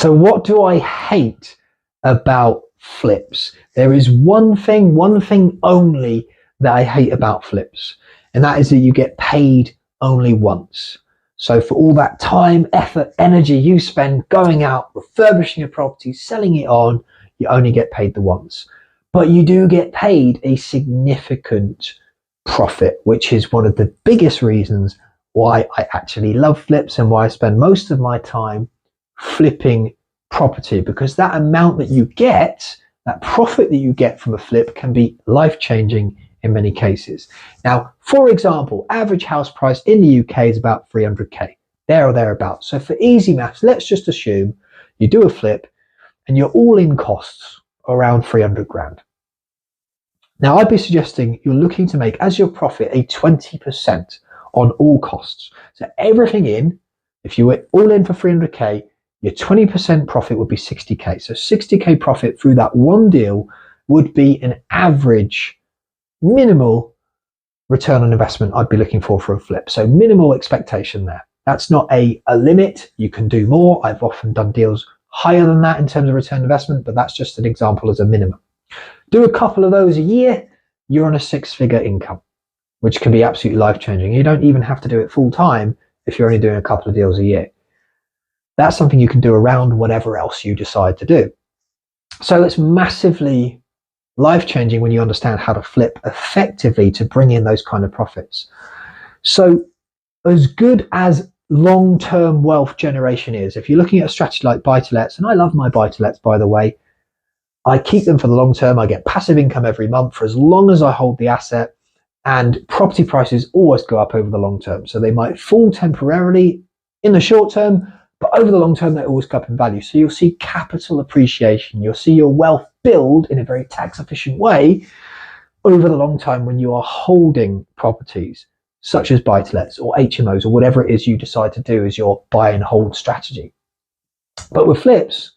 So what do I hate about flips? There is one thing only that I hate about flips, and that is that you get paid only once. So for all that time, effort, energy you spend going out, refurbishing a property, selling it on, you only get paid the once. But you do get paid a significant profit, which is one of the biggest reasons why I actually love flips and why I spend most of my time flipping property, because that amount that you get, that profit that you get from a flip, can be life-changing in many cases. Now, for example, average house price in the UK is about 300k, there or thereabouts. So for easy maths, let's just assume you do a flip and your all-in costs around 300 grand. Now, I'd be suggesting you're looking to make as your profit a 20% on all costs. So everything in, if you were all in for 300k, your 20% profit would be 60k. So 60k profit through that one deal would be an average minimal return on investment I'd be looking for a flip. So minimal expectation there. That's not a limit. You can do more. I've often done deals higher than that in terms of return on investment, but that's just an example as a minimum. Do a couple of those a year, you're on a 6-figure income, which can be absolutely life-changing. You don't even have to do it full time if you're only doing a couple of deals a year. That's something you can do around whatever else you decide to do. So it's massively life-changing when you understand how to flip effectively to bring in those kind of profits. So as good as long-term wealth generation is, if you're looking at a strategy like buy-to-lets, and I love my buy-to-lets, by the way, I keep them for the long term. I get passive income every month for as long as I hold the asset, and property prices always go up over the long term. So they might fall temporarily in the short term, but over the long term, they always go up in value. So you'll see capital appreciation. You'll see your wealth build in a very tax efficient way over the long time when you are holding properties such as buy-to-lets or HMOs or whatever it is you decide to do as your buy and hold strategy. But with flips,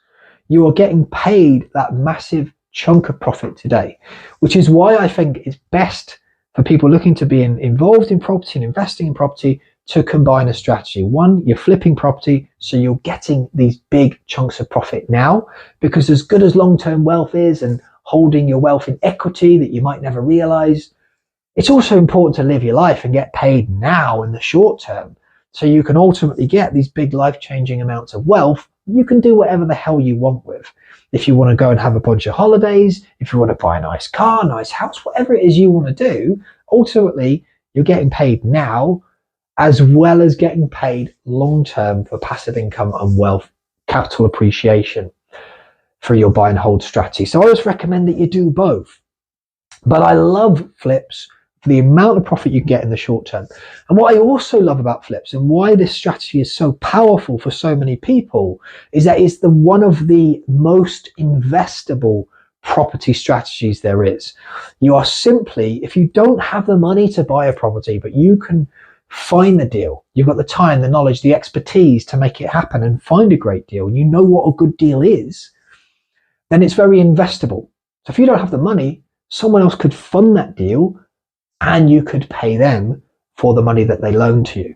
you are getting paid that massive chunk of profit today, which is why I think it's best for people looking to be involved in property and investing in property to combine a strategy. One, you're flipping property, so you're getting these big chunks of profit now, because as good as long-term wealth is and holding your wealth in equity that you might never realize, it's also important to live your life and get paid now in the short term, so you can ultimately get these big life-changing amounts of wealth you can do whatever the hell you want with. If you want to go and have a bunch of holidays, if you want to buy a nice car, nice house, whatever it is you want to do, ultimately you're getting paid now as well as getting paid long-term for passive income and wealth capital appreciation for your buy and hold strategy. So I always recommend that you do both. But I love flips for the amount of profit you can get in the short term. And what I also love about flips and why this strategy is so powerful for so many people is that it's one of the most investable property strategies there is. You are simply, if you don't have the money to buy a property, but you can find the deal, you've got the time, the knowledge, the expertise to make it happen and find a great deal, and you know what a good deal is, then it's very investable. So if you don't have the money, someone else could fund that deal and you could pay them for the money that they loan to you.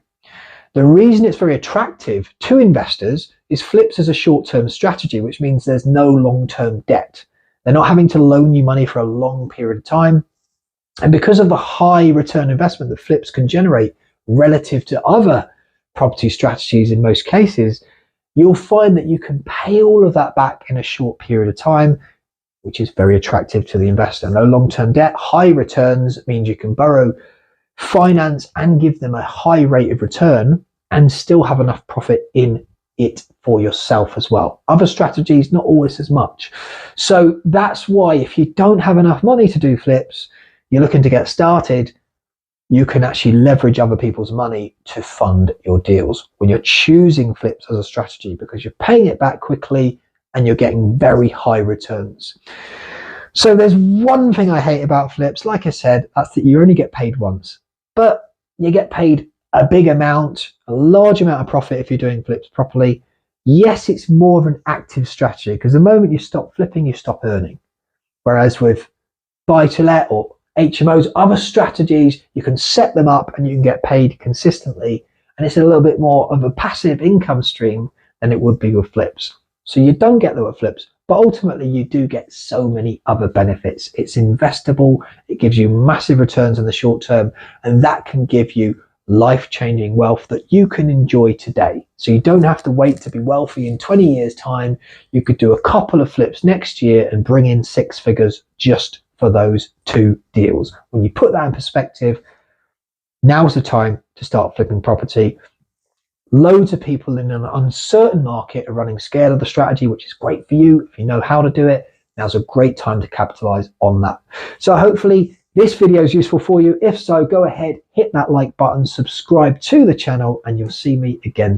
The reason it's very attractive to investors is flips as a short-term strategy, which means there's no long-term debt. They're not having to loan you money for a long period of time. And because of the high return investment that flips can generate relative to other property strategies in most cases, you'll find that you can pay all of that back in a short period of time, which is very attractive to the investor. No long-term debt, high returns means you can borrow, finance, and give them a high rate of return and still have enough profit in it for yourself as well. Other strategies, not always as much. So that's why if you don't have enough money to do flips, you're looking to get started, you can actually leverage other people's money to fund your deals when you're choosing flips as a strategy, because you're paying it back quickly and you're getting very high returns. So there's one thing I hate about flips. Like I said, that's that you only get paid once, but you get paid a big amount, a large amount of profit if you're doing flips properly. Yes, it's more of an active strategy, because the moment you stop flipping, you stop earning. Whereas with buy-to-let or HMOs, other strategies, you can set them up and you can get paid consistently. And it's a little bit more of a passive income stream than it would be with flips. So you don't get lower flips, but ultimately you do get so many other benefits. It's investable, it gives you massive returns in the short term, and that can give you life-changing wealth that you can enjoy today. So you don't have to wait to be wealthy in 20 years' time. You could do a couple of flips next year and bring in 6 figures just for those 2 deals. When you put that in perspective, now's the time to start flipping property. Loads of people in an uncertain market are running scared of the strategy, which is great for you. If you know how to do it, now's a great time to capitalize on that. So hopefully this video is useful for you. If so, go ahead, hit that like button, subscribe to the channel, and you'll see me again soon.